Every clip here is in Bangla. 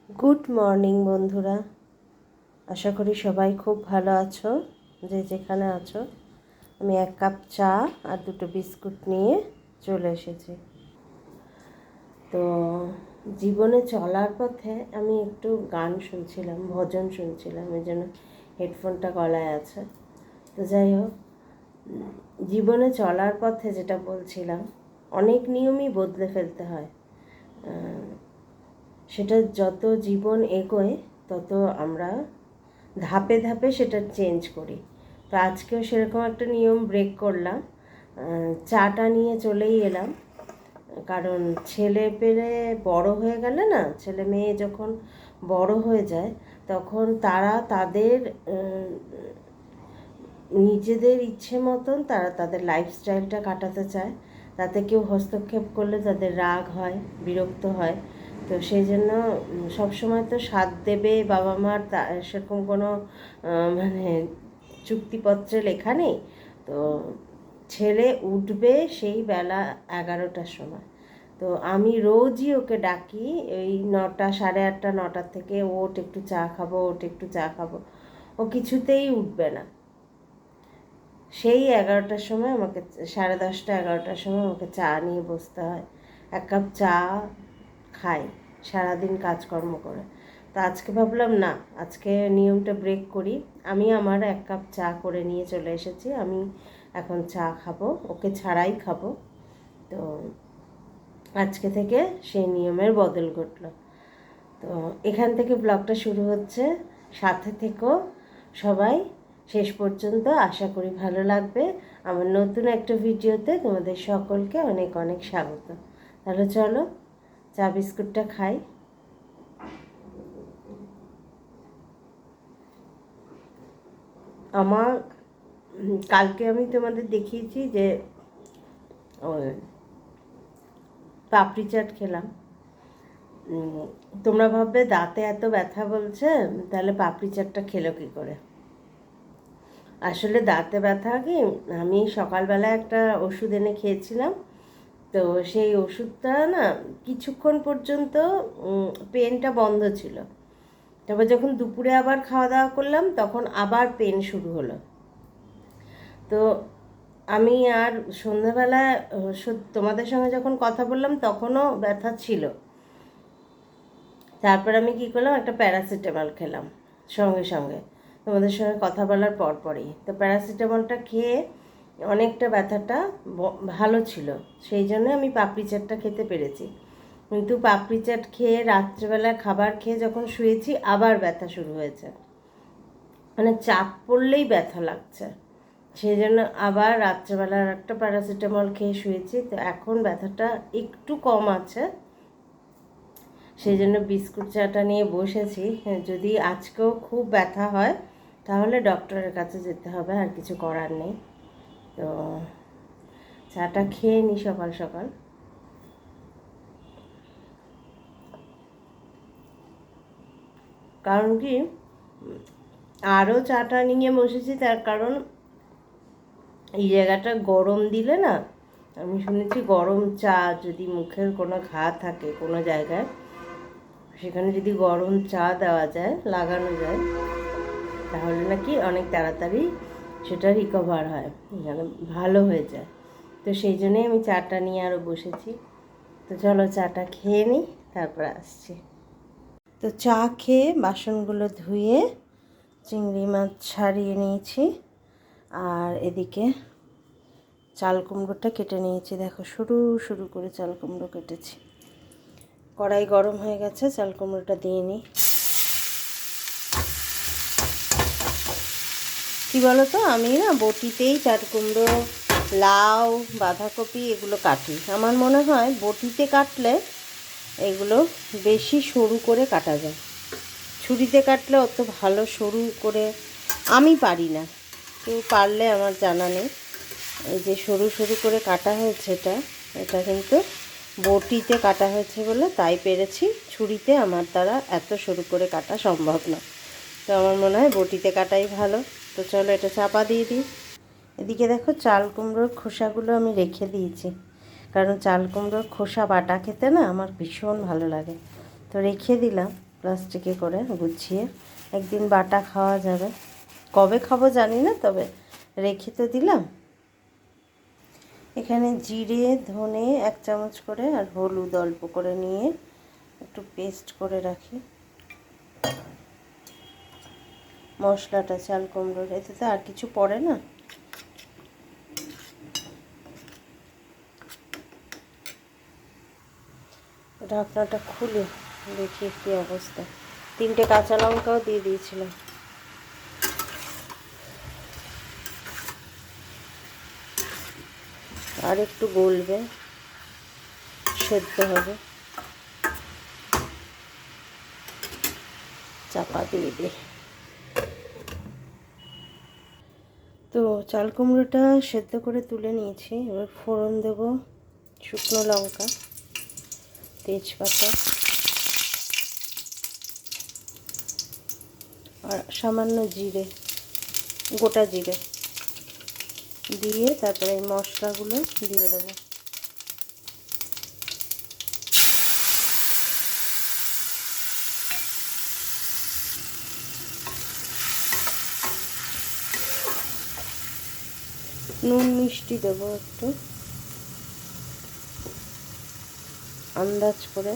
গুড মর্নিং বন্ধুরা, আশা করি সবাই খুব ভালো আছো। যে যেখানে আছো, আমি এক কাপ চা আর দুটো বিস্কুট নিয়ে চলে এসেছি। তো জীবনে চলার পথে আমি একটু গান শুনছিলাম, ভজন শুনছিলাম, এই জন্য হেডফোনটা গলায় আছে। তো যাই হোক, জীবনে চলার পথে যেটা বলছিলাম, অনেক নিয়মই বদলে ফেলতে হয়। সেটা যত জীবন এগোয় তত আমরা ধাপে ধাপে সেটা চেঞ্জ করি। তো আজকেও সেরকম একটা নিয়ম ব্রেক করলাম, চাটা নিয়ে চলেই এলাম। কারণ ছেলে পেলে বড় হয়ে গেলে না, ছেলে মেয়ে যখন বড় হয়ে যায় তখন তারা তাদের নিজেদের ইচ্ছে মতন তারা তাদের লাইফস্টাইলটা কাটাতে চায়। তাতে কেউ হস্তক্ষেপ করলে তাদের রাগ হয়, বিরক্ত হয়। তো সেই জন্য সবসময় তো সাথ দেবে বাবা মার সেরকম কোনো মানে চুক্তিপত্রে লেখা নেই। তো ছেলে উঠবে সেই বেলা 11টার সময়। তো আমি রোজই ওকে ডাকি, ওই 9টা, সাড়ে 8টা, 9টার থেকে, ওঠ একটু চা খাবো, ওঠ একটু চা খাবো। ও কিছুতেই উঠবে না। সেই 11টার সময় আমাকে, 10:30, 11টার সময় আমাকে চা নিয়ে বসতে হয়। এক কাপ চা খাই সারাদিন কাজকর্ম করে। তো আজকে ভাবলাম না, আজকে নিয়মটা ব্রেক করি। আমি আমার এক কাপ চা করে নিয়ে চলে এসেছি। আমি এখন চা খাবো, ওকে ছাড়াই খাবো। তো আজকে থেকে সেই নিয়মের বদল ঘটলো। তো এখান থেকে ব্লগটা শুরু হচ্ছে, সাথে থেকো সবাই শেষ পর্যন্ত। আশা করি ভালো লাগবে। আমার নতুন একটা ভিডিওতে তোমাদের সকলকে অনেক অনেক স্বাগত। তাহলে চলো চা বিস্কুটটা খাই। আমার কালকে আমি তোমাদের দেখিয়েছি যে পাপড়ি চাট খেলাম। তোমরা ভাববে দাঁতে এত ব্যথা বলছে, তাহলে পাপড়ি চাটটা খেলো কী করে। আসলে দাঁতে ব্যথা কি, আমি সকালবেলা একটা ওষুধ এনে খেয়েছিলাম। তো সেই ওষুধটা না কিছুক্ষণ পর্যন্ত পেনটা বন্ধ ছিল। তারপর যখন দুপুরে আবার খাওয়া দাওয়া করলাম তখন আবার পেন শুরু হলো। তো আমি আর সন্ধ্যাবেলা তোমাদের সঙ্গে যখন কথা বললাম তখনও ব্যথা ছিল। তারপর আমি কী করলাম, একটা প্যারাসিটামল খেলাম সঙ্গে সঙ্গে, তোমাদের সঙ্গে কথা বলার পরপরই। তো প্যারাসিটামলটা খেয়ে অনেকটা ব্যথাটা ভালো ছিল। সেই জন্য আমি পাপড়ি চাটটা খেতে পেরেছি। কিন্তু পাপড়ি চাট খেয়ে রাত্রেবেলা খাবার খেয়ে যখন শুয়েছি আবার ব্যথা শুরু হয়েছে। মানে চাপ পড়লেই ব্যথা লাগছে। সেই জন্য আবার রাত্রেবেলা একটা প্যারাসিটামল খেয়ে শুয়েছি। তো এখন ব্যথাটা একটু কম আছে। সেই জন্য বিস্কুট চাটা নিয়ে বসেছি। যদি আজকেও খুব ব্যথা হয় তাহলে ডক্টরের কাছে যেতে হবে, আর কিছু করার নেই। তো চাটা খেয়ে নিই সকাল সকাল। কারণ কি, আরও চাটা নিয়ে বসেছি তার কারণ এই জায়গাটা গরম দিলে না, আমি শুনেছি গরম চা যদি মুখের কোনো ঘা থাকে কোনো জায়গায়, সেখানে যদি গরম চা দেওয়া যায়, লাগানো যায়, তাহলে নাকি অনেক তাড়াতাড়ি সেটা রিকভার হয়, মানে ভালো হয়ে যায়। তো সেই জন্যই আমি চাটা নিয়ে আরও বসেছি। তো চলো চাটা খেয়ে নিই, তারপর আসছি। তো চা খেয়ে বাসনগুলো ধুয়ে চিংড়ি মাছ ছাড়িয়ে নিয়েছি, আর এদিকে চাল কুমড়োটা কেটে নিয়েছি। দেখো সরু সরু করে চাল কুমড়ো কেটেছি। কড়াই গরম হয়ে গেছে, চাল কুমড়োটা দিয়ে নিই। কী বলো তো, আমি না বটিতেই চাল কুমড়ো, লাউ, বাঁধাকপি এগুলো কাটি। আমার মনে হয় বটিতে কাটলে এগুলো বেশি সরু করে কাটা যায়। ছুরিতে কাটলে অত ভালো সরু করে আমি পারি না, কেউ পারলে আমার জানা নেই। এই যে সরু সরু করে কাটা হয়েছে, এটা কিন্তু বটিতে কাটা হয়েছে বলে তাই পেরেছি। ছুরিতে আমার দ্বারা এত সরু করে কাটা সম্ভব না। তো আমার মনে হয় বটিতে কাটাই ভালো। তো চলো এটা চাপা দিয়ে দিই। এদিকে দেখো চাল কুমড়োর খোসাগুলো আমি রেখে দিয়েছি, কারণ চাল কুমড়োর খোসা বাটা খেতে না আমার ভীষণ ভালো লাগে। তো রেখে দিলাম। প্লাস্টিকে করে গুছিয়ে। একদিন বাটা খাওয়া যাবে, কবে খাবো জানি না, তবে রেখে তো দিলাম। এখানে জিরে ধনে 1 চামচ করে আর হলুদ অল্প করে নিয়ে একটু পেস্ট করে রাখি। মশলাটা চাল কুমড়োর, এতে তো আর কিছু পড়ে না। ঢাকনাটা খুলে দেখি কী অবস্থা। 3টে কাঁচা লঙ্কাও দিয়ে দিয়েছিলাম। আর একটু গলবে, সেদ্ধ হবে। চাপা দিয়ে দিই। তো চাল কুমড়োটা সেদ্ধ করে তুলে নিয়েছি। এবার ফোড়ন দেবো শুকনো লঙ্কা, তেজপাতা আর সামান্য জিরে, গোটা জিরে দিয়ে তারপরে এই মশলাগুলো দিয়ে দেবো। নুন মিষ্টি দেবো একটু আন্দাজ করে।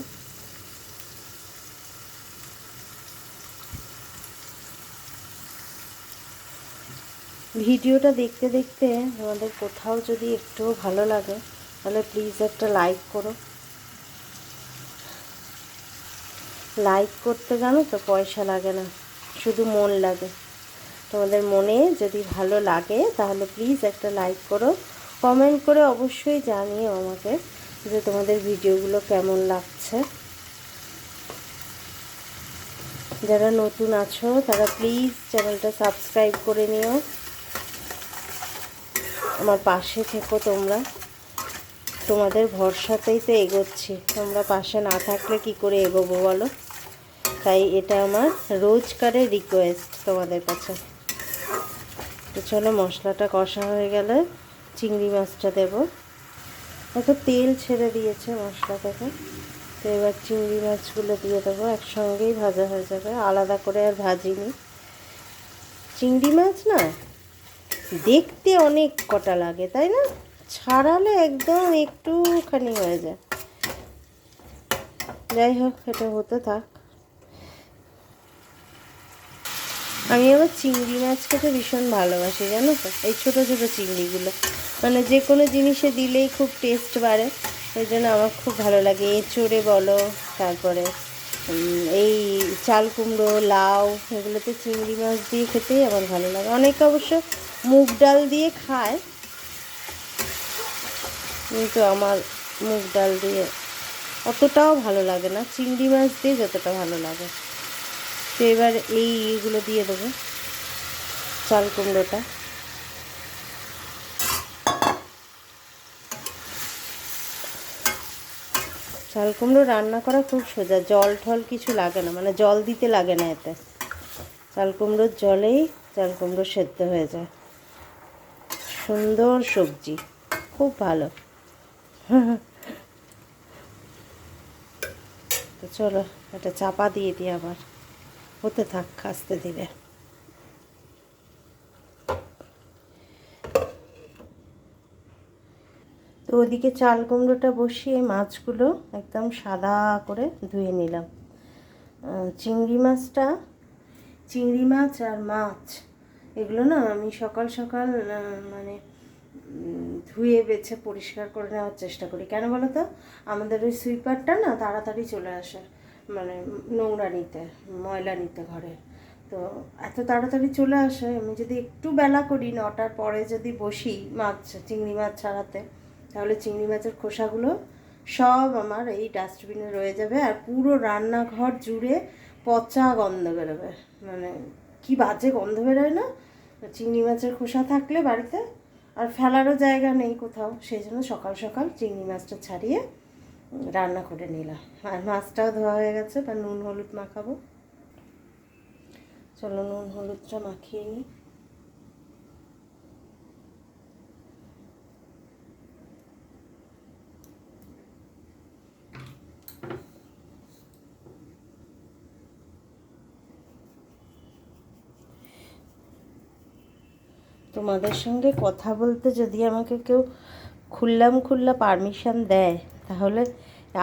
ভিডিওটা দেখতে দেখতে আমাদের কোথাও যদি একটু ভালো লাগে তাহলে প্লিজ একটা লাইক করো। লাইক করতে জানো তো পয়সা লাগে না, শুধু মন লাগে। তোমাদের মনে যদি ভালো লাগে তাহলে প্লিজ একটা লাইক করো, কমেন্ট করে অবশ্যই জানিও আমাকে যে তোমাদের ভিডিওগুলো কেমন লাগছে। যারা নতুন আছো তারা প্লিজ চ্যানেলটা সাবস্ক্রাইব করে নিও, আমার পাশে থেকো তোমরা। তোমাদের ভরসাতেই তো এগোচ্ছি, তোমরা পাশে না থাকলে কি করে এগোবো বলো। তাই এটা আমার রোজকারের রিকোয়েস্ট তোমাদের কাছে। তো চলো, মশলাটা কষা হয়ে গেলে চিংড়ি মাছটা দেবো। হয়তো তেল ছেড়ে দিয়েছে মশলা থেকে। তো এবার চিংড়ি মাছগুলো দিয়ে দেবো, একসঙ্গেই ভাজা হয়ে যাবে, আলাদা করে আর ভাজিনি। চিংড়ি মাছ না দেখতে অনেক কটা লাগে, তাই না? ছাড়ালে একদম একটুখানি হয়ে যায়। যাই হোক, এটা হতে থাক। আমি আবার চিংড়ি মাছ খেতে ভীষণ ভালোবাসি, জানো তো। এই ছোটো ছোটো চিংড়িগুলো মানে যে কোনো জিনিসে দিলেই খুব টেস্ট বাড়ে, ওই জন্য আমার খুব ভালো লাগে। এঁচোড়ে বলো, তারপরে এই চাল কুমড়ো, লাউ, এগুলোতে চিংড়ি মাছ দিয়ে খেতেই আমার ভালো লাগে। অনেকে অবশ্য মুগ ডাল দিয়ে খায়, কিন্তু আমার মুগ ডাল দিয়ে অতটাও ভালো লাগে না, চিংড়ি মাছ দিয়ে যতটা ভালো লাগে। তো এবার এইগুলো দিয়ে দেবো, চাল কুমড়োটা। চাল কুমড়ো রান্না করা খুব সোজা, জল ঠল কিছু লাগে না, মানে জল দিতে লাগে না এতে। চাল কুমড়োর জলেই চাল কুমড়ো সেদ্ধ হয়ে যায়। সুন্দর সবজি, খুব ভালো। তো চলো, এটা চাপা দিয়ে দিই, আবার হতে থাক আস্তে ধীরে। তো ওদিকে চাল কুমড়োটা বসিয়ে মাছগুলো একদম সাদা করে ধুয়ে নিলাম। চিংড়ি মাছ আর মাছ এগুলো না আমি সকাল সকাল মানে ধুয়ে বেছে পরিষ্কার করে নেওয়ার চেষ্টা করি। কেন বলো তো, আমাদের ওই সুইপারটা না তাড়াতাড়ি চলে আসে, মানে নোংরা নিতে, ময়লা নিতে ঘরে। তো এত তাড়াতাড়ি চলে আসে, আমি যদি একটু বেলা করি, 9টার পরে যদি বসি চিংড়ি মাছ ছাড়াতে, তাহলে চিংড়ি মাছের খোসাগুলো সব আমার এই ডাস্টবিনে রয়ে যাবে, আর পুরো রান্নাঘর জুড়ে পচা গন্ধ বেরোবে। মানে কি বাজে গন্ধ বেরোয় না চিংড়ি মাছের খোসা থাকলে বাড়িতে, আর ফেলারও জায়গা নেই কোথাও। সেই জন্য সকাল সকাল চিংড়ি মাছটা ছাড়িয়ে রান্না করে নিলাম। আর মাছটাও ধোয়া হয়ে গেছে, বা নুন হলুদ মাখাবো। চলো নুন হলুদটা মাখিয়ে নিই। তোমাদের সঙ্গে কথা বলতে যদি আমাকে কেউ খুল্লা পারমিশন দেয় তাহলে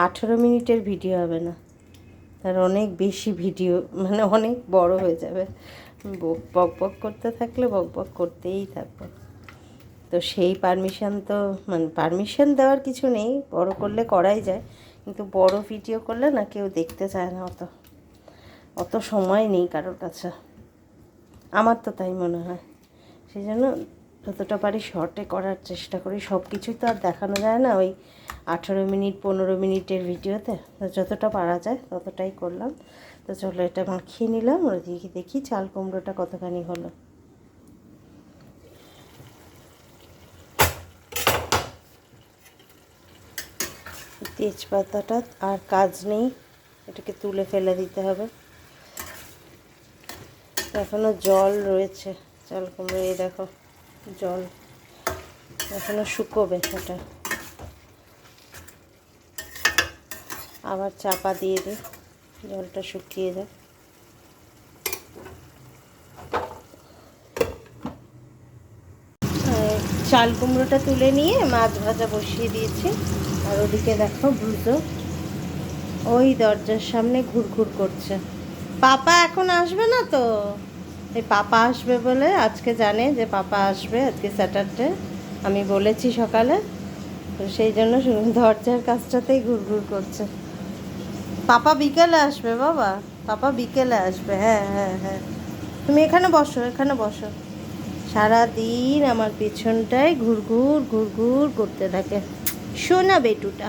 18 মিনিটের ভিডিও হবে না, তার অনেক বেশি ভিডিও, মানে অনেক বড় হয়ে যাবে। বক বক করতে থাকলে বক বক করতেই থাকবো। তো সেই পারমিশন তো, মানে পারমিশন দেওয়ার কিছু নেই, বড় করলে করাই যায়, কিন্তু বড় ভিডিও করলে না কেউ দেখতে চায় না, অত সময় নেই কারোর কাছে, আমার তো তাই মনে হয়। সেই জন্য যতটা পারি শর্টে করার চেষ্টা করি। সব কিছুই তো আর দেখানো যায় না ওই 18 মিনিট 15 মিনিটের ভিডিওতে, যতটা পারা যায় ততটাই করলাম। তো চলো এটা মাখিয়ে নিলাম, ওদিকে দেখি চাল কুমড়োটা কতখানি হলো। তেজপাতাটা আর কাজ নেই, এটাকে তুলে ফেলে দিতে হবে। এখনও জল রয়েছে চাল কুমড়ো, এই দেখো জল এখনও শুকোবে, এটা আবার চাপা দিয়ে দিই, জলটা শুকিয়ে যায়। চাল কুমড়োটা তুলে নিয়ে মাছ ভাজা বসিয়ে দিয়েছি। আর ওদিকে দেখো ব্রুজো ওই দরজার সামনে ঘুরঘুর করছে। পাপা এখন আসবে না তো, এই পাপা আসবে বলে, আজকে জানে যে পাপা আসবে, আজকে স্যাটারডে, আমি বলেছি সকালে, তো সেই জন্য দরজার কাছটাতেই ঘুরঘুর করছে। পাপা বিকেলে আসবে বাবা, পাপা বিকেলে আসবে, হ্যাঁ হ্যাঁ হ্যাঁ, তুমি এখানে বসো, এখানে বসো। সারাদিন আমার পেছনটায় ঘুরঘুর ঘুরঘুর করতে থাকে। সোনা বেটুটা,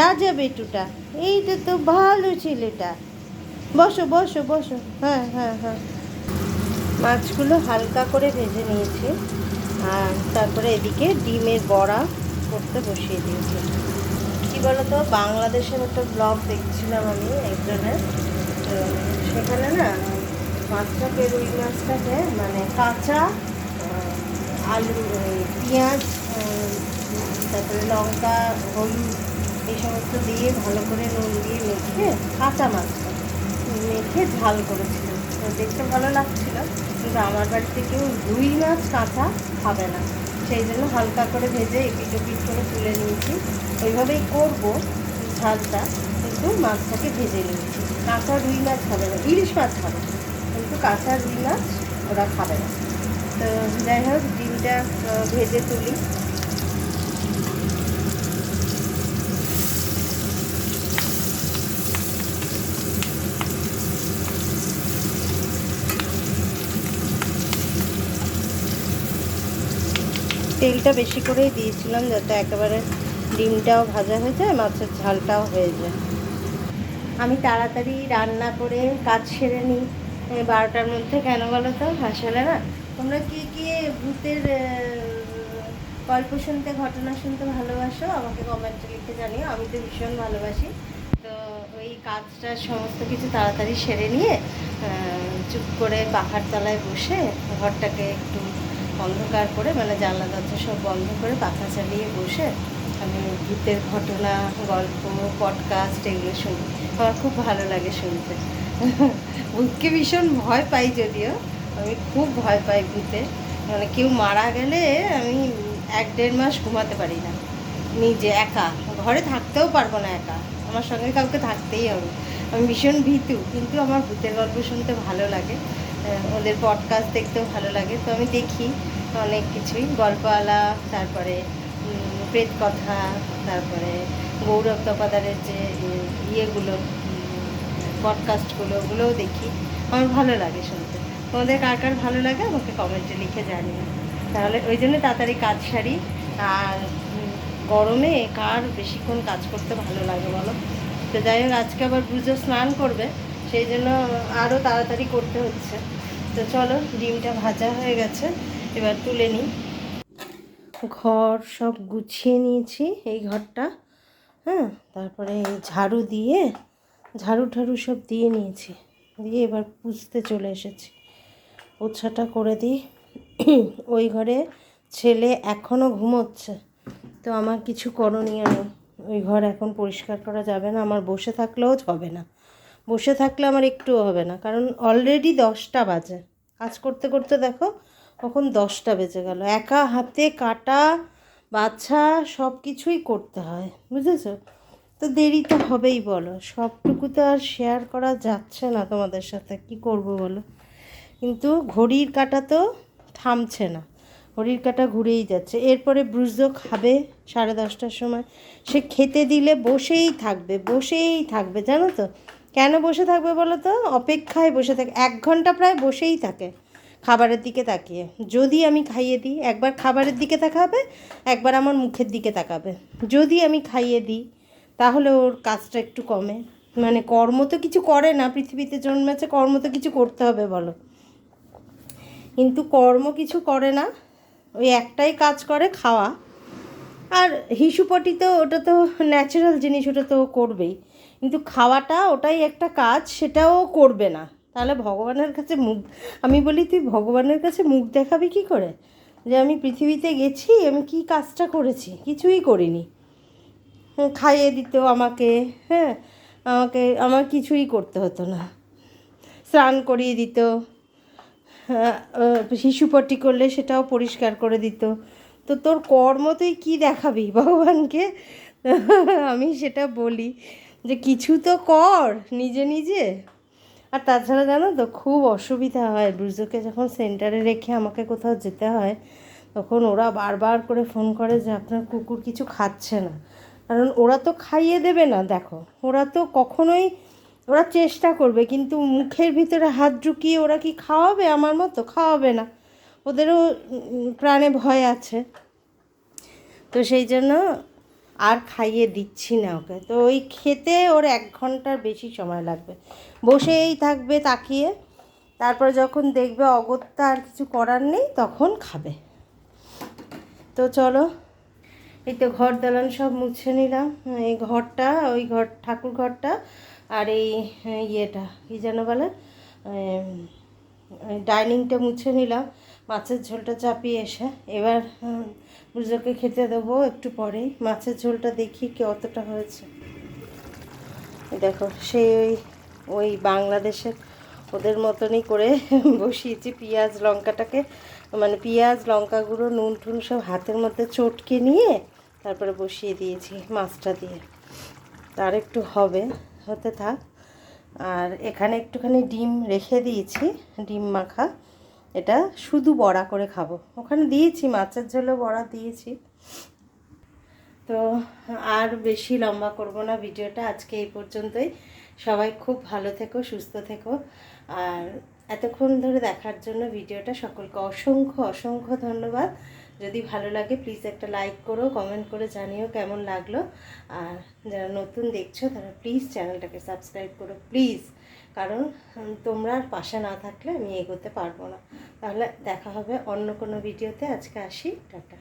রাজা বেটুটা, এইটা তো ভালো ছেলেটা। বসো বসো বসো, হ্যাঁ হ্যাঁ হ্যাঁ। মাছগুলো হালকা করে ভেজে নিয়েছি, আর তারপরে এদিকে ডিমের বড়া করতে বসিয়ে দিয়েছি। কী বলতো, বাংলাদেশের একটা ব্লগ দেখছিলাম আমি একজনের, তো সেখানে না মাছটাকে, রুই মাছটাকে মানে কাঁচা আলু, পেঁয়াজ, তারপরে লঙ্কা, হলুদ এই সমস্ত দিয়ে ভালো করে নুন দিয়ে মেখে, কাঁচা মাছটা মেখে ঝাল করেছিল। তো দেখতে ভালো লাগছিল, কিন্তু আমার বাড়িতে কেউ রুই মাছ কাঁচা খাবে না, সেই জন্য হালকা করে ভেজে এপিট ওপিট করে তুলে নিয়েছি। ওইভাবেই করবো ঝালটা, কিন্তু মাছটাকে ভেজে নিয়েছি। কাঁচা রুই মাছ খাবে না, ইলিশ মাছ খাবে, কিন্তু কাঁচা রুই মাছ ওরা খাবে না। তো যাই হোক, ডিমটা ভেজে তুলি। তেলটা বেশি করেই দিয়েছিলাম যাতে একেবারে ডিমটাও ভাজা হয়ে যায়, মাছের ঝালটাও হয়ে যায়। আমি তাড়াতাড়ি রান্না করে কাজ সেরে নিই 12টার মধ্যে। কেন বলো তো, আসলে না, তোমরা কি কি ভূতের গল্প শুনতে, ঘটনা শুনতে ভালোবাসো আমাকে কমেন্টে লিখে জানিও। আমি তো ভীষণ ভালোবাসি। তো ওই কাজটা সমস্ত কিছু তাড়াতাড়ি সেরে নিয়ে চুপ করে পাখার তলায় বসে ঘরটাকে একটু অন্ধকার করে, মানে জানলা দরজা সব বন্ধ করে পাখা চালিয়ে বসে আমি ভূতের ঘটনা, গল্প, পডকাস্ট এগুলো শুনি। আমার খুব ভালো লাগে শুনতে। ভূতকে ভীষণ ভয় পাই, যদিও আমি খুব ভয় পাই ভূতে। মানে কেউ মারা গেলে আমি 1-1.5 মাস ঘুমাতে পারি না, নিজে একা ঘরে থাকতেও পারবো না, একা আমার সঙ্গে কাউকে থাকতেই হবে। আমি ভীষণ ভীতু, কিন্তু আমার ভূতের গল্প শুনতে ভালো লাগে, ওদের পডকাস্ট দেখতেও ভালো লাগে। তো আমি দেখি অনেক কিছুই, গল্পওয়ালা, তারপরে প্রেত কথা, তারপরে গৌরব তপাদারের যে ইয়েগুলো, পডকাস্টগুলো, ওগুলোও দেখি। আমার ভালো লাগে শুনতে। তোমাদের কার কার ভালো লাগে আমাকে কমেন্টে লিখে জানিও। তাহলে ওই জন্য তাড়াতাড়ি কাজ সারি। আর গরমে কার বেশিক্ষণ কাজ করতে ভালো লাগে বলো? তো যাই হোক, আজকে আবার ব্রুজো স্নান করবে, সেই জন্য আরও তাড়াতাড়ি করতে হচ্ছে। তো চলো, ডিমটা ভাজা হয়ে গেছে, এবার তুলে নিই। ঘর সব গুছিয়ে নিয়েছি, এই ঘরটা, হ্যাঁ, তারপরে ঝাড়ু দিয়ে, ঝাড়ু ঠাড়ু সব দিয়ে নিয়েছি, দিয়ে এবার পুছতে চলে এসেছি। পোছাটা করে দিই। ওই ঘরে ছেলে এখনও ঘুমোচ্ছে, তো আমার কিছু করণীয় নেই। ওই ঘর এখন পরিষ্কার করা যাবে না, আমার বসে থাকলেও হবে না, বসে থাকলে আমার একটুও হবে না, কারণ অলরেডি 10টা বাজে। কাজ করতে করতে দেখো কখন 10টা বেজে গেল। একা হাতে কাটা বাছা সব কিছুই করতে হয়, বুঝেছো? তো দেরি তো হবেই বলো, সবটুকু তো আর শেয়ার করা যাচ্ছে না তোমাদের সাথে, কি করব বলো। কিন্তু ঘড়ির কাঁটা তো থামছে না, ঘড়ির কাঁটা ঘুরেই যাচ্ছে। এরপরে ব্রুজো খাবে 10:30টার সময়, সে খেতে দিলে বসেই থাকবে, বসেই থাকবে, জানো তো কেন বসে থাকবে বলো তো? অপেক্ষায় বসে থাকে, 1 ঘন্টা প্রায় বসেই থাকে খাবারের দিকে তাকিয়ে। যদি আমি খাইয়ে দিই, একবার খাবারের দিকে তাকাবে, একবার আমার মুখের দিকে তাকাবে। যদি আমি খাইয়ে দিই তাহলে ওর কাজটা একটু কমে। মানে কর্ম তো কিছু করে না, পৃথিবীতে জন্মেছে, কর্ম তো কিছু করতে হবে বলো, কিন্তু কর্ম কিছু করে না, ওই একটাই কাজ করে, খাওয়া। আর হিসুপটি তো ওটা তো ন্যাচারাল জিনিস, ওটা তো ও করবেই, কিন্তু খাওয়াটা ওটাই একটা কাজ, সেটাও করবে না। তাহলে ভগবানের কাছে মুখ, আমি বলি তুই ভগবানের কাছে মুখ দেখাবি কী করে, যে আমি পৃথিবীতে গেছি, আমি কি কাজটা করেছি? কিছুই করিনি। খাইয়ে দিত আমাকে, হ্যাঁ, আমার কিছুই করতে হতো না, স্নান করিয়ে দিত, শিশুপটি করলে সেটাও পরিষ্কার করে দিত। তো তোর কর্ম তুই কী দেখাবি ভগবানকে? আমি সেটা বলি যে কিছু তো কর নিজে নিজে। আর তাছাড়া জানো তো খুব অসুবিধা হয়, ব্রুজোকে যখন সেন্টারে রেখে আমাকে কোথাও যেতে হয়, তখন ওরা বারবার করে ফোন করে যে আপনার কুকুর কিছু খাচ্ছে না। কারণ ওরা তো খাইয়ে দেবে না, দেখো ওরা তো কখনোই, ওরা চেষ্টা করবে কিন্তু মুখের ভিতরে হাত ঢুকিয়ে ওরা কি খাওয়াবে? আমার মতো খাওয়াবে না, ওদেরও প্রাণে ভয় আছে। তো সেই জন্য আর খাইয়ে দিচ্ছি না ওকে। তো ওই খেতে ওর 1 ঘন্টার বেশি সময় লাগবে, বসেই থাকবে তাকিয়ে। তারপর যখন দেখবে অগত্যা আর কিছু করার নেই, তখন খাবে। তো চলো, এই তো ঘর দালান সব মুছে নিলাম। এই ঘরটা, ওই ঘর ঠাকুর ঘরটা, আর এই ইয়েটা কী যেন বলে, ডাইনিংটা মুছে নিলাম, মাছের ঝোলটা চাপিয়ে এসে। এবার ব্রুজোকে খেতে দেবো একটু পরেই। মাছের ঝোলটা দেখি কতটা হয়েছে। দেখো সেই ওই বাংলাদেশের ওদের মতনই করে বসিয়েছি। পেঁয়াজ লঙ্কাটাকে, মানে পেঁয়াজ লঙ্কা গুঁড়ো নুন টুন সব হাতের মধ্যে চটকে নিয়ে তারপরে বসিয়ে দিয়েছি মাছটা দিয়ে। তার একটু হবে, হতে থাক। আর এখানে একটুখানি ডিম রেখে দিয়েছি, ডিম মাখা, এটা শুধু বড়া করে খাবো। ওখানে দিয়েছি মাছের ঝোলে বড়া দিয়েছি। তো আর বেশি লম্বা করব না ভিডিওটা, আজকে এই পর্যন্তই। সবাই খুব ভালো থেকো, সুস্থ থেকো। আর এতক্ষণ ধরে দেখার জন্য ভিডিওটা সকলকে অসংখ্য অসংখ্য ধন্যবাদ। যদি ভালো লাগে প্লিজ একটা লাইক করো, কমেন্ট করে জানিও কেমন লাগলো। আর যারা নতুন দেখছো তারা প্লিজ চ্যানেলটাকে সাবস্ক্রাইব করো প্লিজ, কারণ তোমরা পাশে না থাকলে আমি এগোতে পারবো না। তাহলে দেখা হবে অন্য কোনো ভিডিওতে। আজকে আসি, টাটা।